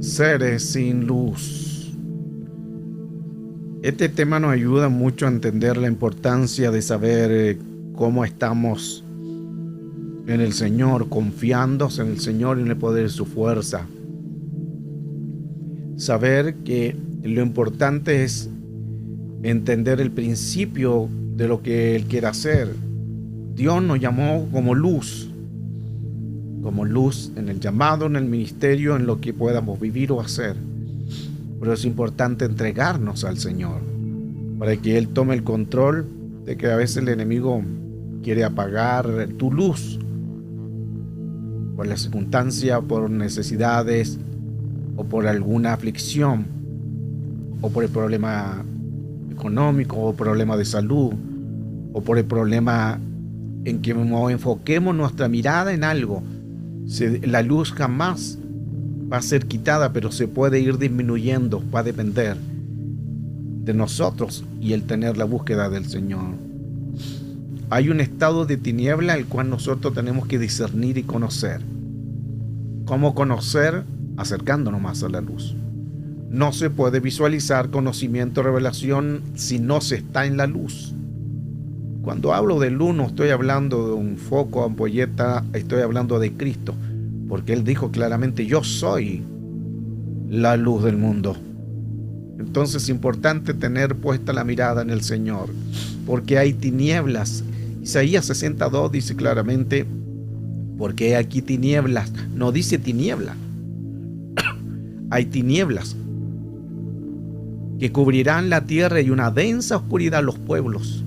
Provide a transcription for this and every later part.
Seres sin luz. Este tema nos ayuda mucho a entender la importancia de saber cómo estamos en el Señor, confiando en el Señor y en el poder de su fuerza. Saber que lo importante es entender el principio de lo que Él quiere hacer. Dios nos llamó como luz en el llamado, en el ministerio, en lo que podamos vivir o hacer. Pero es importante entregarnos al Señor para que Él tome el control, de que a veces el enemigo quiere apagar tu luz por la circunstancia, por necesidades o por alguna aflicción o por el problema económico o problema de salud o por el problema en que nos enfoquemos nuestra mirada en algo. La luz jamás va a ser quitada, pero se puede ir disminuyendo, va a depender de nosotros y el tener la búsqueda del Señor. Hay un estado de tiniebla el cual nosotros tenemos que discernir y conocer. ¿Cómo conocer? Acercándonos más a la luz. No se puede visualizar conocimiento, revelación si no se está en la luz. Cuando hablo de luz no estoy hablando de un foco, ampolleta, estoy hablando de Cristo, porque Él dijo claramente: yo soy la luz del mundo. Entonces es importante tener puesta la mirada en el Señor, porque hay tinieblas. Isaías 62 dice claramente: porque aquí tinieblas, no dice tiniebla. Hay tinieblas que cubrirán la tierra y una densa oscuridad los pueblos.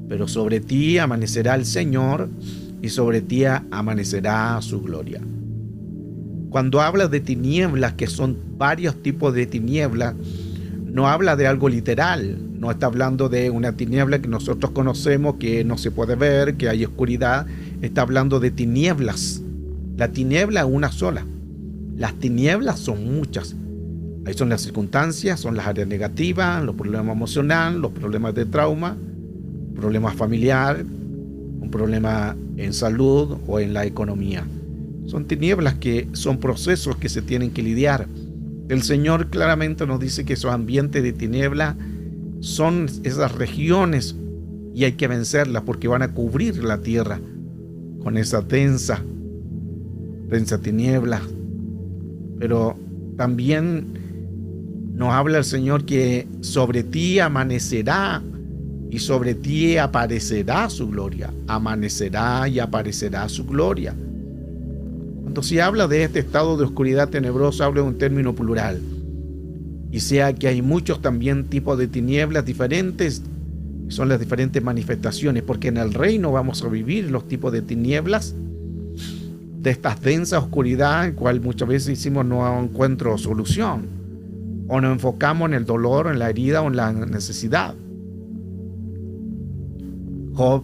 Pero sobre ti amanecerá el Señor y sobre ti amanecerá su gloria. Cuando habla de tinieblas, que son varios tipos de tinieblas, no habla de algo literal. No está hablando de una tiniebla que nosotros conocemos, que no se puede ver, que hay oscuridad. Está hablando de tinieblas. La tiniebla es una sola. Las tinieblas son muchas. Ahí son las circunstancias, son las áreas negativas, los problemas emocionales, los problemas de trauma, problemas familiares, un problema en salud o en la economía. Son tinieblas que son procesos que se tienen que lidiar. El Señor claramente nos dice que esos ambientes de tiniebla son esas regiones y hay que vencerlas porque van a cubrir la tierra con esa densa tiniebla. Pero también nos habla el Señor que sobre ti amanecerá y sobre ti aparecerá su gloria. Amanecerá y aparecerá su gloria. Cuando se habla de este estado de oscuridad tenebrosa, habla de un término plural. Y sea que hay muchos también tipos de tinieblas diferentes, son las diferentes manifestaciones, porque en el reino vamos a vivir los tipos de tinieblas, de esta densa oscuridad, en cual muchas veces decimos no encuentro solución, o nos enfocamos en el dolor, en la herida o en la necesidad. Job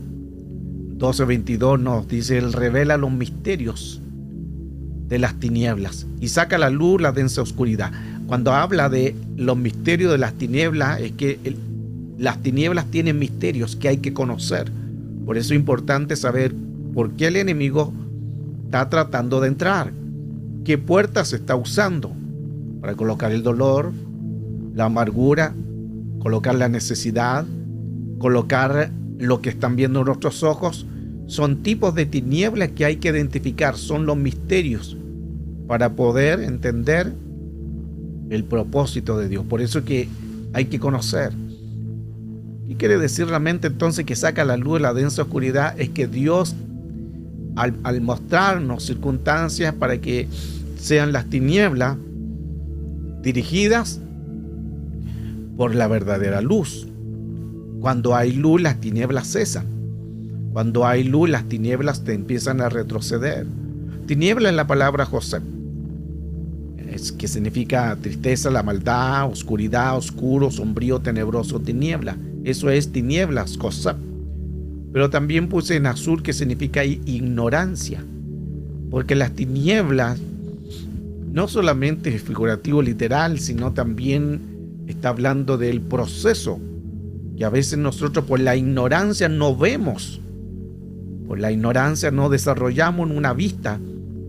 12:22 nos dice: Él revela los misterios de las tinieblas y saca a la luz la densa oscuridad. Cuando habla de los misterios de las tinieblas, es que las tinieblas tienen misterios que hay que conocer. Por eso es importante saber por qué el enemigo está tratando de entrar, qué puertas está usando para colocar el dolor, la amargura, colocar la necesidad, colocar lo que están viendo nuestros ojos. Son tipos de tinieblas que hay que identificar, son los misterios para poder entender el propósito de Dios. Por eso es que hay que conocer. ¿Qué quiere decir la mente entonces que saca a la luz la densa oscuridad? Es que Dios, al mostrarnos circunstancias para que sean las tinieblas dirigidas por la verdadera luz. Cuando hay luz, las tinieblas cesan. Cuando hay luz, las tinieblas te empiezan a retroceder. Tiniebla es la palabra José, que significa tristeza, la maldad, oscuridad, oscuro, sombrío, tenebroso, tiniebla. Eso es tinieblas, José. Pero también puse en azul, que significa ignorancia, porque las tinieblas no solamente es figurativo, literal, sino también está hablando del proceso que a veces nosotros por la ignorancia no vemos, por la ignorancia no desarrollamos una vista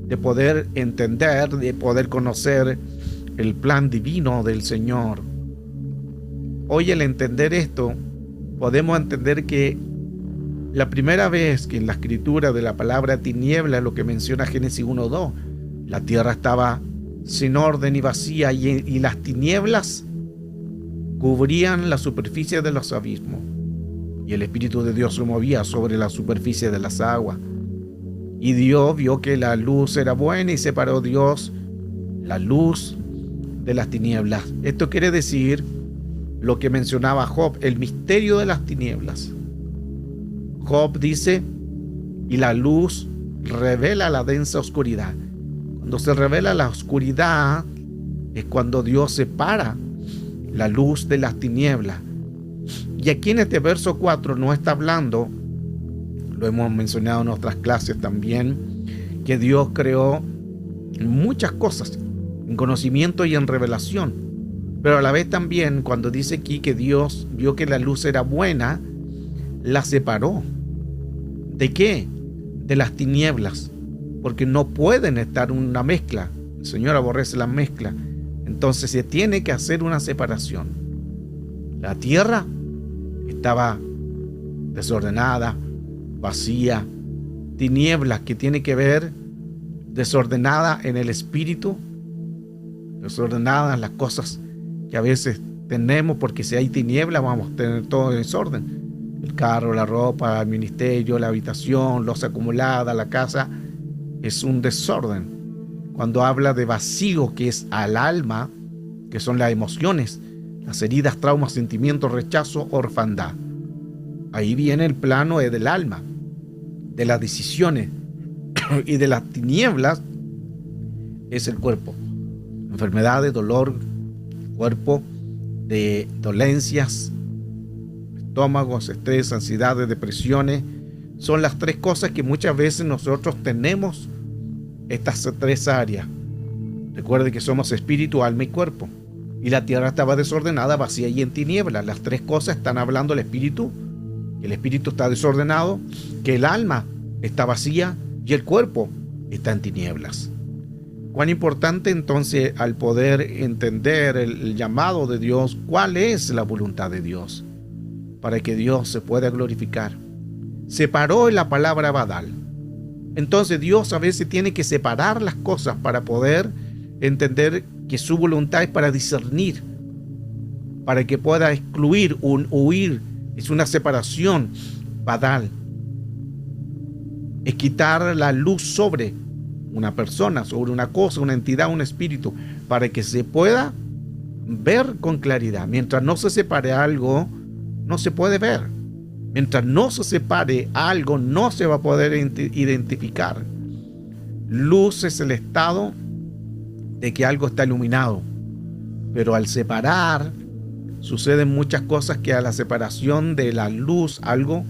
de poder entender, de poder conocer el plan divino del Señor. Hoy, al entender esto, podemos entender que la primera vez que en la escritura de la palabra tiniebla, lo que menciona Génesis 1:2, la tierra estaba sin orden y vacía, y las tinieblas cubrían la superficie de los abismos, y el Espíritu de Dios se movía sobre la superficie de las aguas. Y Dios vio que la luz era buena, y separó Dios la luz de las tinieblas. Esto quiere decir lo que mencionaba Job, el misterio de las tinieblas. Job dice, y la luz revela la densa oscuridad. Cuando se revela la oscuridad es cuando Dios separa la luz de las tinieblas. Y aquí en este verso 4 no está hablando, lo hemos mencionado en otras clases también, que Dios creó muchas cosas en conocimiento y en revelación. Pero a la vez también, cuando dice aquí que Dios vio que la luz era buena, la separó. ¿De qué? De las tinieblas. Porque no pueden estar en una mezcla. El Señor aborrece la mezcla. Entonces se tiene que hacer una separación. La tierra estaba desordenada, vacía. Tinieblas, que tiene que ver desordenada en el espíritu, desordenadas las cosas que a veces tenemos, porque si hay tinieblas vamos a tener todo en desorden. El carro, la ropa, el ministerio, la habitación, losa acumulada, la casa, es un desorden. Cuando habla de vacío, que es al alma, que son las emociones, las heridas, traumas, sentimientos, rechazo, orfandad. Ahí viene el plano del alma, de las decisiones, y de las tinieblas es el cuerpo. Enfermedades, dolor, cuerpo, de dolencias, estómagos, estrés, ansiedades, depresiones. Son las tres cosas que muchas veces nosotros tenemos, estas tres áreas. Recuerde que somos espíritu, alma y cuerpo. Y la tierra estaba desordenada, vacía y en tinieblas. Las tres cosas están hablando el espíritu, que el espíritu está desordenado, que el alma está vacía y el cuerpo está en tinieblas. Cuán importante entonces, al poder entender el llamado de Dios, cuál es la voluntad de Dios, para que Dios se pueda glorificar. Separó en la palabra Badal. Entonces Dios a veces tiene que separar las cosas para poder entender que su voluntad es para discernir, para que pueda excluir, huir. Es una separación. Badal es quitar la luz sobre una persona, sobre una cosa, una entidad, un espíritu, para que se pueda ver con claridad. Mientras no se separe algo, no se puede ver. Mientras no se separe algo, no se va a poder identificar. Luz es el estado de que algo está iluminado. Pero al separar, suceden muchas cosas, que a la separación de la luz, algo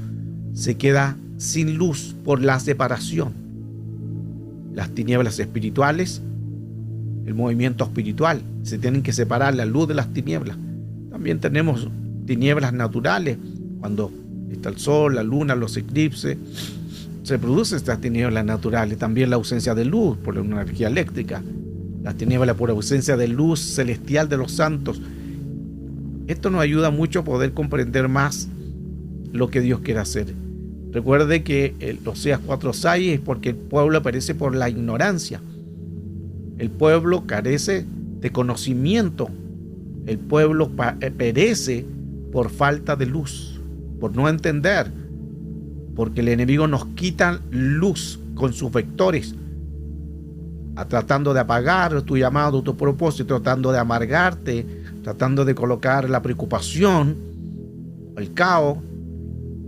se queda sin luz por la separación. Las tinieblas espirituales, el movimiento espiritual, se tienen que separar la luz de las tinieblas. También tenemos tinieblas naturales, cuando está el sol, la luna, los eclipses, se producen estas tinieblas naturales. También la ausencia de luz por una energía eléctrica, las tinieblas por ausencia de luz celestial de los santos. Esto nos ayuda mucho a poder comprender más lo que Dios quiere hacer. Recuerde que el Oseas 4:6 es porque el pueblo perece por la ignorancia. El pueblo carece de conocimiento. El pueblo perece por falta de luz, por no entender, porque el enemigo nos quita luz con sus vectores, tratando de apagar tu llamado, tu propósito, tratando de amargarte, tratando de colocar la preocupación, el caos.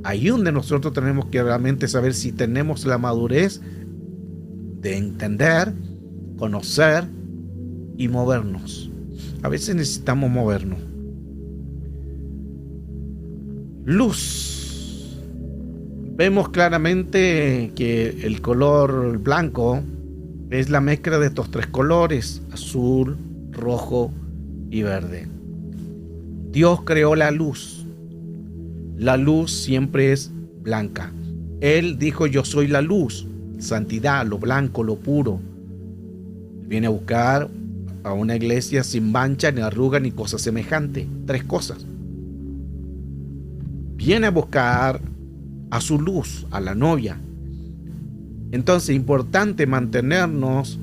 Ahí donde nosotros tenemos que realmente saber si tenemos la madurez de entender, conocer y movernos. A veces necesitamos movernos. Luz. Vemos claramente que el color blanco es la mezcla de estos tres colores: azul, rojo y verde. Dios creó la luz. La luz siempre es blanca. Él dijo: yo soy la luz, santidad, lo blanco, lo puro. Viene a buscar a una iglesia sin mancha, ni arruga, ni cosa semejante. 3 cosas. Viene a buscar a su luz, a la novia. Entonces es importante mantenernos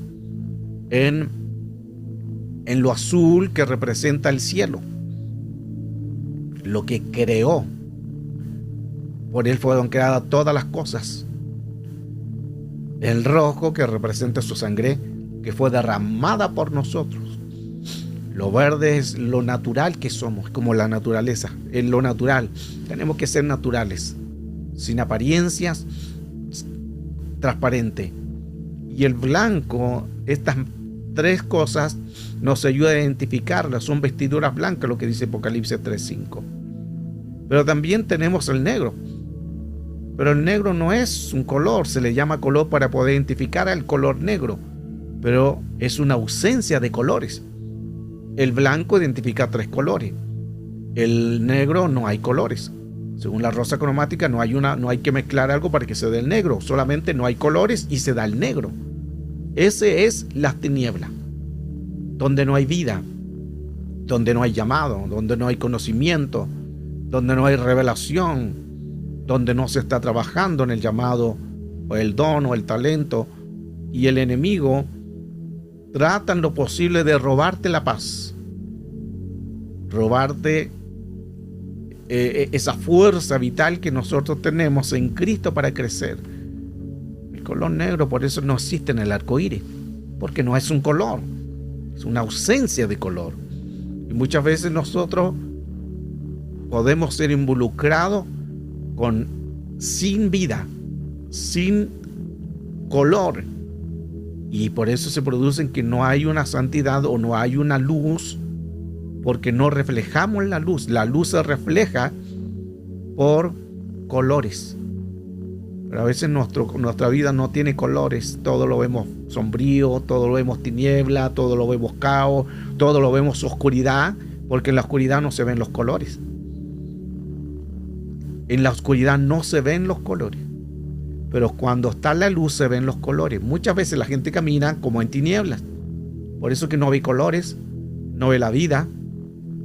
en lo azul que representa el cielo, lo que creó. Por él fueron creadas todas las cosas. El rojo que representa su sangre que fue derramada por nosotros. Lo verde es lo natural que somos, como la naturaleza. En lo natural tenemos que ser naturales, sin apariencias, transparente. Y el blanco, estas 3 cosas nos ayudan a identificarlas. Son vestiduras blancas, lo que dice Apocalipsis 3:5. Pero también tenemos el negro. Pero el negro no es un color, se le llama color para poder identificar al color negro, pero es una ausencia de colores. El blanco identifica 3 colores. El negro no hay colores. Según la rosa cromática no hay que mezclar algo para que se dé el negro, solamente no hay colores y se da el negro. Ese es las tinieblas, donde no hay vida, donde no hay llamado, donde no hay conocimiento, donde no hay revelación, donde no se está trabajando en el llamado o el don o el talento, y el enemigo trata en lo posible de robarte la paz, robarte esa fuerza vital que nosotros tenemos en Cristo para crecer. El color negro por eso no existe en el arco iris, porque no es un color, es una ausencia de color. Y muchas veces nosotros podemos ser involucrados sin vida, sin color, y por eso se producen que no hay una santidad o no hay una luz, porque no reflejamos la luz. La luz se refleja por colores, pero a veces nuestra vida no tiene colores. Todo lo vemos sombrío, todo lo vemos tiniebla, todo lo vemos caos, todo lo vemos oscuridad, porque en la oscuridad no se ven los colores. En la oscuridad no se ven los colores, pero cuando está la luz se ven los colores. Muchas veces la gente camina como en tinieblas, por eso que no ve colores, no ve la vida,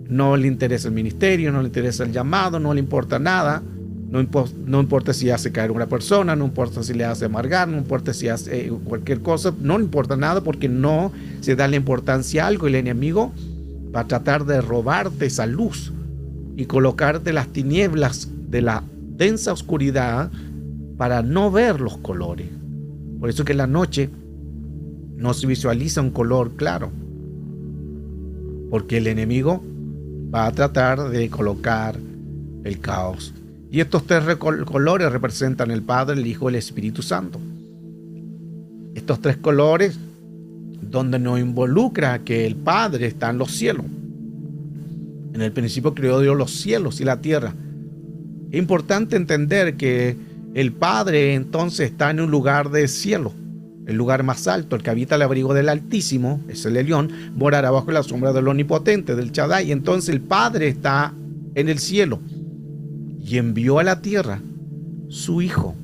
no le interesa el ministerio, no le interesa el llamado, no le importa nada. No importa si hace caer una persona, no importa si le hace amargar, no importa si hace cualquier cosa, no le importa nada, porque no se da la importancia a algo. El enemigo va a tratar de robarte esa luz y colocarte las tinieblas de la densa oscuridad para no ver los colores. Por eso que en la noche no se visualiza un color claro, porque el enemigo va a tratar de colocar el caos. Y estos 3 colores representan el Padre, el Hijo y el Espíritu Santo. Estos 3 colores donde nos involucra que el Padre está en los cielos. En el principio creó Dios los cielos y la tierra. Es importante entender que el Padre entonces está en un lugar de cielo, el lugar más alto. El que habita el abrigo del Altísimo, es el Elión, morará bajo la sombra del Omnipotente, del Shaddai. Entonces el Padre está en el cielo y envió a la tierra su Hijo,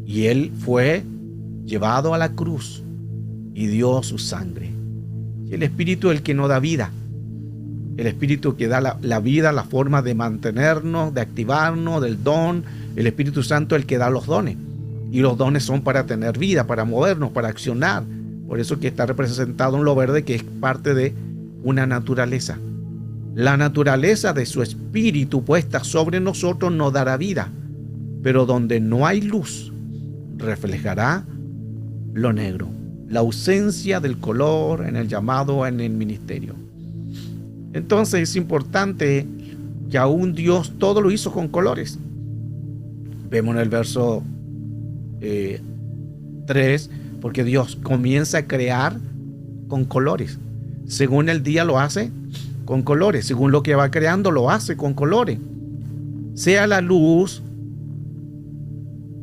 y Él fue llevado a la cruz y dio su sangre. Y el Espíritu es el que nos da vida. El Espíritu que da la vida, la forma de mantenernos, de activarnos, del don. El Espíritu Santo es el que da los dones. Y los dones son para tener vida, para movernos, para accionar. Por eso que está representado en lo verde, que es parte de una naturaleza. La naturaleza de su Espíritu puesta sobre nosotros nos dará vida. Pero donde no hay luz, reflejará lo negro. La ausencia del color en el llamado, en el ministerio. Entonces es importante que aún Dios todo lo hizo con colores. Vemos en el verso 3, porque Dios comienza a crear con colores. Según el día lo hace con colores, según lo que va creando lo hace con colores. Sea la luz,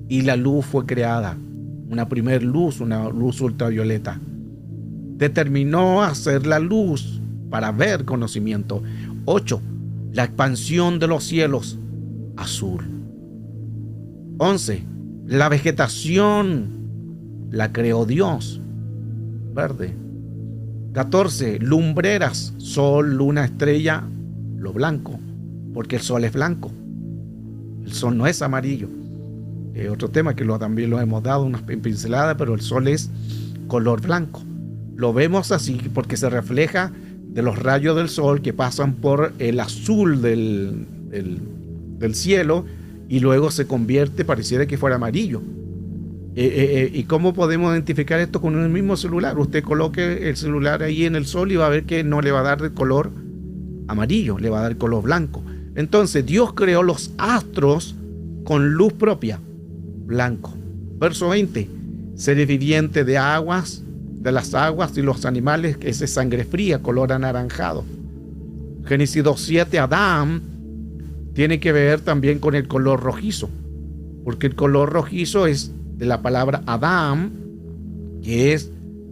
y la luz fue creada. Una primer luz, una luz ultravioleta. Determinó hacer la luz para ver conocimiento. 8. La expansión de los cielos. azul. 11. La vegetación la creó Dios, verde. 14. Lumbreras, sol, luna, estrella, lo blanco, porque el sol es blanco. El sol no es amarillo. Otro tema que también lo hemos dado una pincelada, pero el sol es color blanco. Lo vemos así porque se refleja de los rayos del sol que pasan por el azul del cielo y luego se convierte, pareciera que fuera amarillo. ¿Y cómo podemos identificar esto con el mismo celular? Usted coloque el celular ahí en el sol y va a ver que no le va a dar el color amarillo, le va a dar el color blanco. Entonces Dios creó los astros con luz propia, blanco. Verso 20. Seres vivientes de aguas, de las aguas y los animales, que es sangre fría, color anaranjado. Génesis 2:7. Adán tiene que ver también con el color rojizo, porque el color rojizo es de la palabra Adán, que es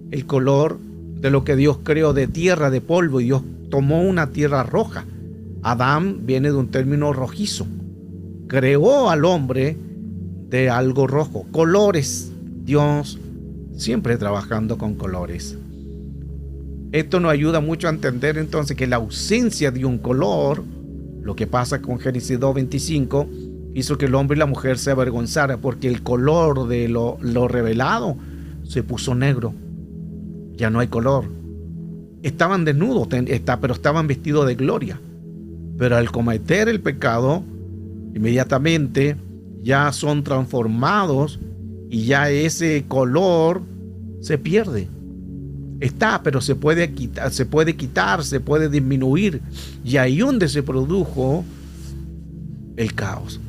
el color de lo que Dios creó de tierra, de polvo, y Dios tomó una tierra roja. Adán viene de un término rojizo. Creó al hombre de algo rojo. Colores. Dios siempre trabajando con colores. Esto nos ayuda mucho a entender entonces que la ausencia de un color, lo que pasa con Génesis 2:25, hizo que el hombre y la mujer se avergonzaran, porque el color de lo revelado se puso negro. Ya no hay color. Estaban desnudos, pero estaban vestidos de gloria. Pero al cometer el pecado, inmediatamente ya son transformados y ya ese color se pierde. Está, pero se puede quitar, se puede disminuir. Y ahí donde se produjo el caos.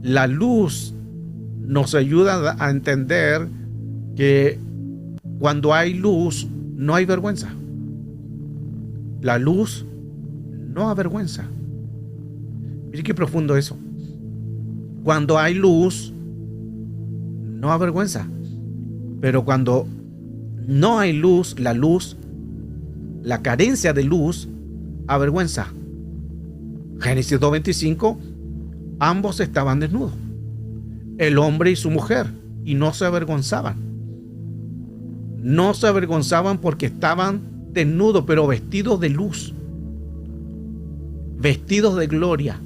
La luz nos ayuda a entender que cuando hay luz no hay vergüenza. La luz no avergüenza. Mire qué profundo eso. Cuando hay luz no avergüenza. Pero cuando no hay luz, la carencia de luz avergüenza. Génesis 2:25, ambos estaban desnudos, el hombre y su mujer, y no se avergonzaban. No se avergonzaban porque estaban desnudos, pero vestidos de luz, vestidos de gloria.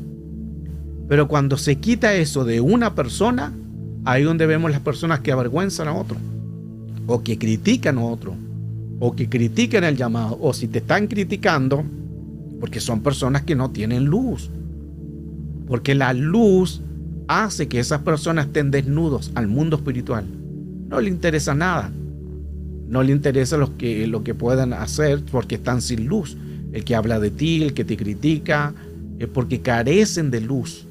Pero cuando se quita eso de una persona, ahí donde vemos las personas que avergüenzan a otro, o que critican a otro, o que critican el llamado, o si te están criticando, porque son personas que no tienen luz. Porque la luz hace que esas personas estén desnudos al mundo espiritual. No le interesa nada. No le interesa lo que puedan hacer porque están sin luz. El que habla de ti, el que te critica, es porque carecen de luz.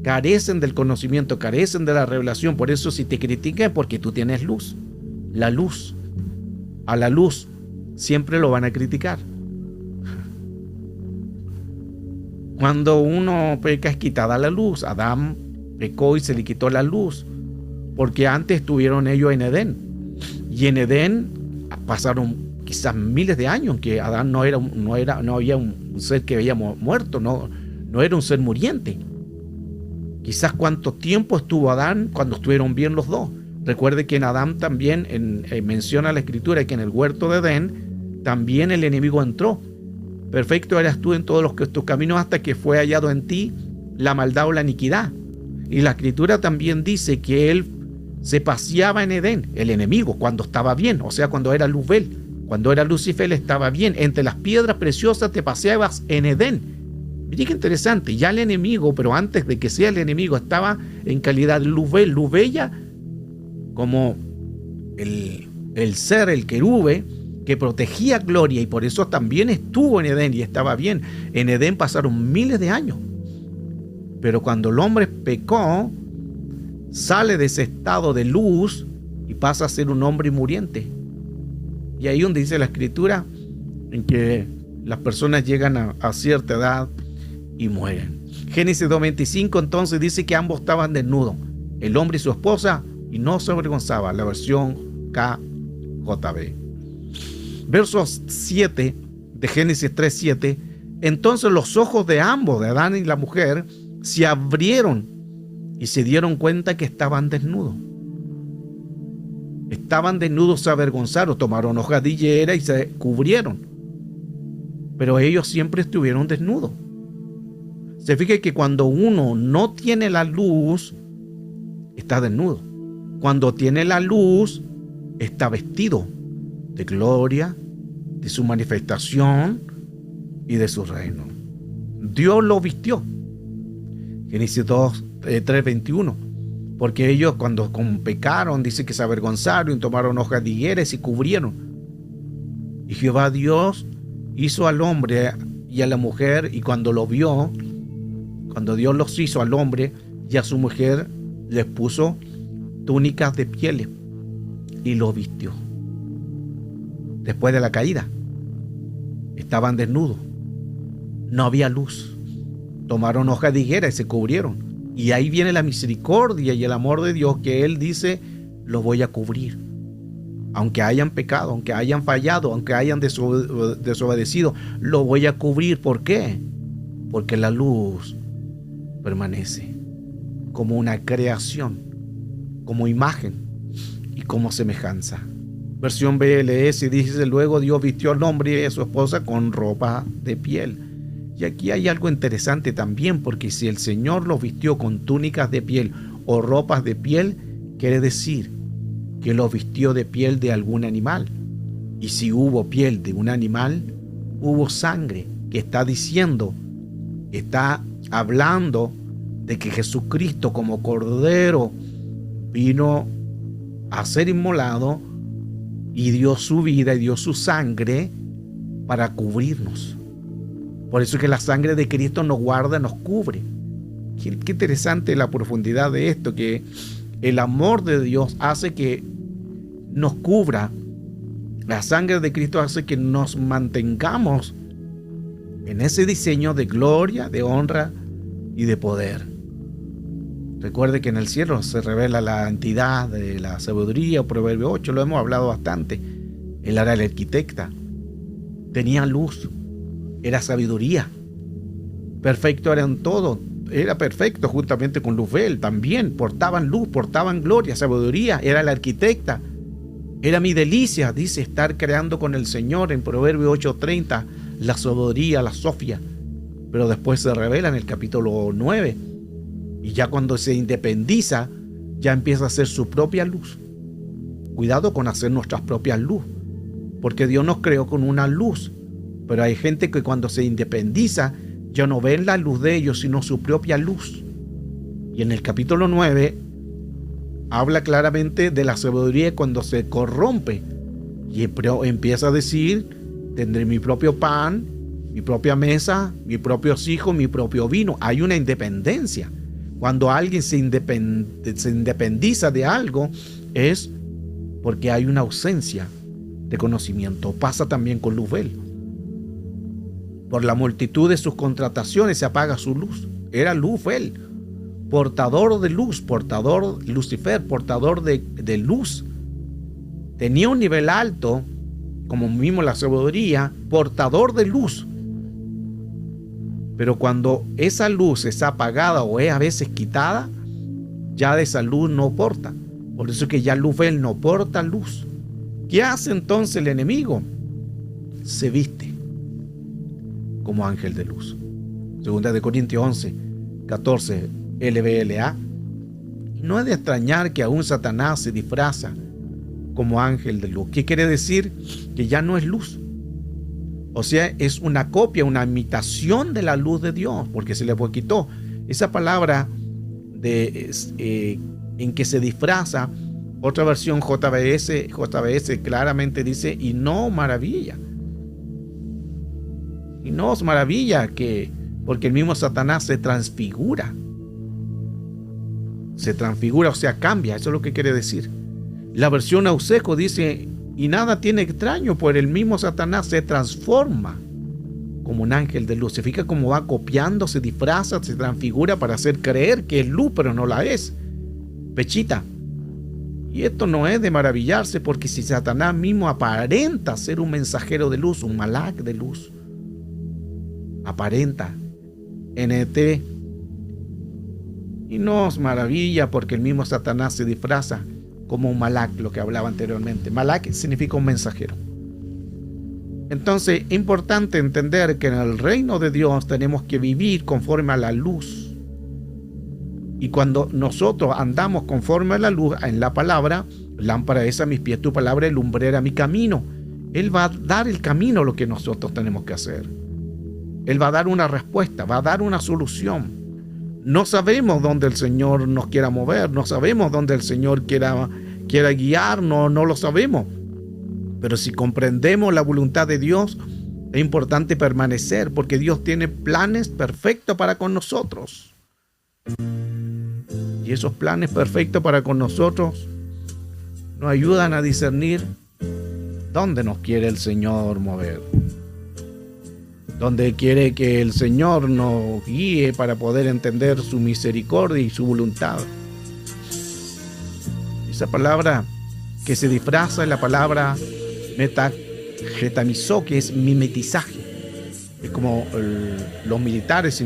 Carecen del conocimiento, carecen de la revelación. Por eso si te critican es porque tú tienes luz. La luz. A la luz siempre lo van a criticar. Cuando uno peca es quitada la luz. Adán pecó y se le quitó la luz, porque antes estuvieron ellos en Edén. Y en Edén pasaron quizás miles de años que Adán no había un ser que había muerto, no era un ser muriente. Quizás cuánto tiempo estuvo Adán cuando estuvieron bien los dos. Recuerde que en Adán también menciona la escritura que en el huerto de Edén también el enemigo entró. Perfecto eras tú en todos tus caminos hasta que fue hallado en ti la maldad o la iniquidad. Y la escritura también dice que él se paseaba en Edén, el enemigo, cuando estaba bien, o sea, cuando era Luzbel, cuando era Lucifer estaba bien. Entre las piedras preciosas te paseabas en Edén. Mire qué interesante, ya el enemigo, pero antes de que sea el enemigo, estaba en calidad de Luzbel, Luzbella, como el ser, el querube, que protegía gloria, y por eso también estuvo en Edén y estaba bien. En Edén pasaron miles de años, pero cuando el hombre pecó, sale de ese estado de luz y pasa a ser un hombre muriente. Y ahí donde dice la escritura en que las personas llegan a cierta edad y mueren. Génesis 2:25 entonces dice que ambos estaban desnudos, el hombre y su esposa, y no se avergonzaba, la versión KJV. Verso 7 de Génesis 3:7. Entonces los ojos de ambos, de Adán y la mujer, se abrieron y se dieron cuenta que estaban desnudos. Estaban desnudos, se avergonzaron, tomaron hojas de higuera y se cubrieron. Pero ellos siempre estuvieron desnudos. Se fija que cuando uno no tiene la luz, está desnudo. Cuando tiene la luz, está vestido de gloria, de su manifestación y de su reino. Dios lo vistió. Génesis 3:21. Porque ellos cuando pecaron, dice que se avergonzaron y tomaron hojas de higuera y se cubrieron. Y Jehová Dios hizo al hombre y a la mujer, y cuando lo vio, cuando Dios los hizo al hombre y a su mujer, les puso túnicas de pieles y los vistió. Después de la caída, estaban desnudos, no había luz, tomaron hojas de higuera y se cubrieron. Y ahí viene la misericordia y el amor de Dios, que Él dice: los voy a cubrir. Aunque hayan pecado, aunque hayan fallado, aunque hayan desobedecido, lo voy a cubrir. ¿Por qué? Porque la luz permanece como una creación, como imagen y como semejanza. Versión BLS dice: luego Dios vistió al hombre y a su esposa con ropa de piel. Y aquí hay algo interesante también, porque si el Señor los vistió con túnicas de piel o ropas de piel, quiere decir que los vistió de piel de algún animal. Y si hubo piel de un animal, hubo sangre, que está diciendo, está hablando de que Jesucristo como Cordero vino a ser inmolado y dio su vida y dio su sangre para cubrirnos. Por eso es que la sangre de Cristo nos guarda, nos cubre. Qué interesante la profundidad de esto, que el amor de Dios hace que nos cubra. La sangre de Cristo hace que nos mantengamos en ese diseño de gloria, de honra y de poder. Recuerde que en el cielo se revela la entidad de la sabiduría, Proverbio 8, lo hemos hablado bastante. Él era el arquitecta, tenía luz, era sabiduría, perfecto era en todo, era perfecto juntamente con Luzbel también, portaban luz, portaban gloria, sabiduría, era la arquitecta, era mi delicia, dice, estar creando con el Señor en Proverbio 8:30, la sabiduría, la Sofía, pero después se revela en el capítulo 9, y ya cuando se independiza, ya empieza a hacer su propia luz. Cuidado con hacer nuestras propias luz, porque Dios nos creó con una luz. Pero hay gente que cuando se independiza ya no ven la luz de ellos, sino su propia luz. Y en el capítulo 9 habla claramente de la sabiduría cuando se corrompe. Y empieza a decir: tendré mi propio pan, mi propia mesa, mis propios hijos, mi propio vino. Hay una independencia. Cuando alguien se independiza de algo, es porque hay una ausencia de conocimiento. Pasa también con Luzbel. Por la multitud de sus contrataciones se apaga su luz. Era Luzbel, portador de luz, portador, Lucifer, portador de luz. Tenía un nivel alto, como mismo la sabiduría, portador de luz. Pero cuando esa luz es apagada o es a veces quitada, ya de esa luz no porta. Por eso es que ya Luzbel no porta luz. ¿Qué hace entonces el enemigo? Se viste como ángel de luz. Segunda de Corintios 11:14 LBLA. Y no es de extrañar que aún Satanás se disfraza como ángel de luz. ¿Qué quiere decir? Que ya no es luz. O sea, es una copia, una imitación de la luz de Dios, porque se le quitó esa palabra en que se disfraza. Otra versión JBS claramente dice: y no maravilla. Y no os maravilla porque el mismo Satanás se transfigura. Se transfigura, o sea, cambia. Eso es lo que quiere decir. La versión Auseco dice: y nada tiene extraño, pues el mismo Satanás se transforma como un ángel de luz. Se fija cómo va copiando, se disfraza, se transfigura para hacer creer que es luz, pero no la es. Pechita. Y esto no es de maravillarse, porque si Satanás mismo aparenta ser un mensajero de luz, un malak de luz, aparenta, NT, Y no os maravilla porque el mismo Satanás se disfraza como un malak, lo que hablaba anteriormente. Malak significa un mensajero. Entonces es importante entender que en el reino de Dios tenemos que vivir conforme a la luz. Y cuando nosotros andamos conforme a la luz, en la palabra, lámpara es a mis pies tu palabra y lumbrera mi camino. Él va a dar el camino a lo que nosotros tenemos que hacer. Él va a dar una respuesta, va a dar una solución. No sabemos dónde el Señor nos quiera mover, no sabemos dónde el Señor quiera guiarnos, no lo sabemos. Pero si comprendemos la voluntad de Dios, es importante permanecer, porque Dios tiene planes perfectos para con nosotros. Y esos planes perfectos para con nosotros nos ayudan a discernir dónde nos quiere el Señor mover. Donde quiere que el Señor nos guíe para poder entender su misericordia y su voluntad. Esa palabra que se disfraza es la palabra metagetamizo, que es mimetizaje. Es como los militares se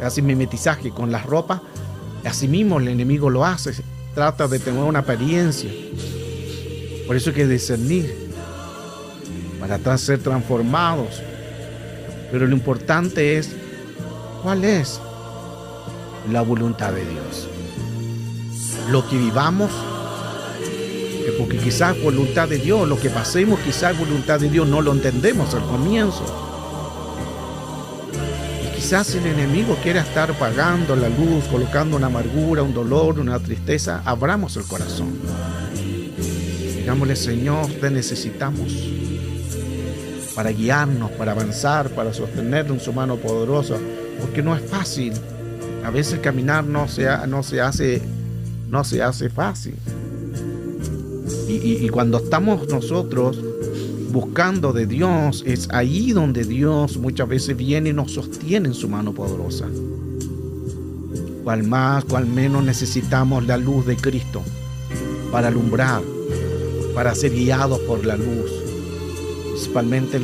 hacen mimetizaje con las ropas. Asimismo el enemigo lo hace, trata de tener una apariencia. Por eso hay que discernir, para ser transformados. Pero lo importante es, ¿cuál es la voluntad de Dios? Lo que vivamos, porque quizás es voluntad de Dios, lo que pasemos quizás es voluntad de Dios, no lo entendemos al comienzo. Y quizás el enemigo quiera estar apagando la luz, colocando una amargura, un dolor, una tristeza. Abramos el corazón. Digámosle: Señor, te necesitamos para guiarnos, para avanzar, para sostenernos en su mano poderosa, porque no es fácil. A veces caminar no se hace fácil. Y cuando estamos nosotros buscando de Dios, es ahí donde Dios muchas veces viene y nos sostiene en su mano poderosa. Cual más, cual menos necesitamos la luz de Cristo para alumbrar, para ser guiados por la luz. Principalmente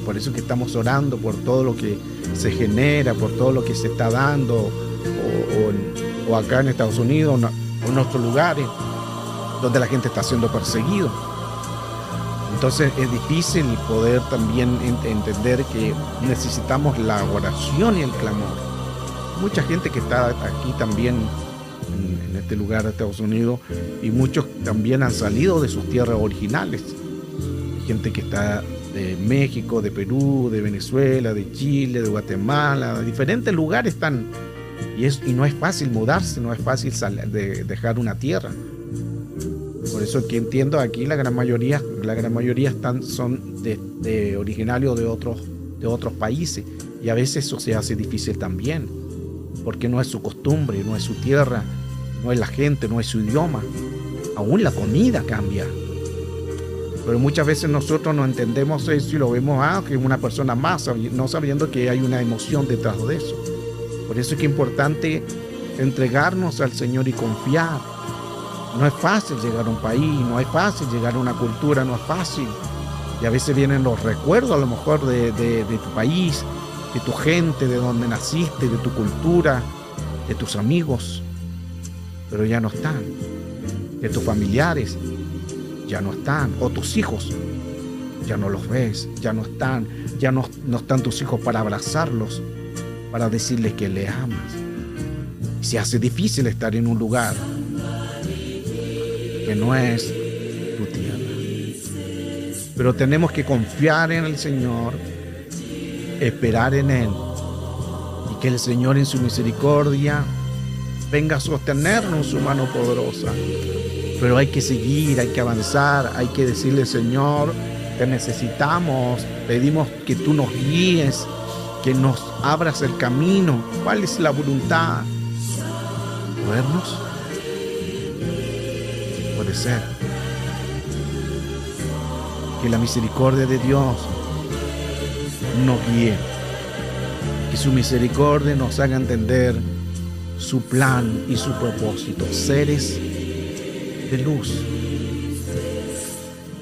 por eso que estamos orando por todo lo que se genera, por todo lo que se está dando, o acá en Estados Unidos, o en otros lugares donde la gente está siendo perseguido. Entonces es difícil poder también entender que necesitamos la oración y el clamor. Mucha gente que está aquí también en este lugar de Estados Unidos, y muchos también han salido de sus tierras originales. Hay gente que está de México, de Perú, de Venezuela, de Chile, de Guatemala, de diferentes lugares están. Y no es fácil mudarse, no es fácil dejar una tierra. Por eso que entiendo aquí la gran mayoría son originarios de otros países, y a veces eso se hace difícil también, porque no es su costumbre, no es su tierra, no es la gente, no es su idioma. Aún la comida cambia. Pero muchas veces nosotros no entendemos eso y lo vemos que es una persona más, no sabiendo que hay una emoción detrás de eso. Por eso es que es importante entregarnos al Señor y confiar. No es fácil llegar a un país, no es fácil llegar a una cultura, no es fácil. Y a veces vienen los recuerdos a lo mejor de tu país, de tu gente, de donde naciste, de tu cultura, de tus amigos, pero ya no están. De tus familiares, ya no están. O tus hijos, ya no los ves, ya no están. Ya no están tus hijos para abrazarlos, para decirles que le amas. Y se hace difícil estar en un lugar que no es tu tierra. Pero tenemos que confiar en el Señor, esperar en Él, y que el Señor en su misericordia venga a sostenernos en su mano poderosa. Pero hay que seguir, hay que avanzar, hay que decirle: Señor, te necesitamos, pedimos que tú nos guíes, que nos abras el camino. ¿Cuál es la voluntad? ¿Movernos? Puede ser que la misericordia de Dios nos guíe, que su misericordia nos haga entender su plan y su propósito, seres de luz,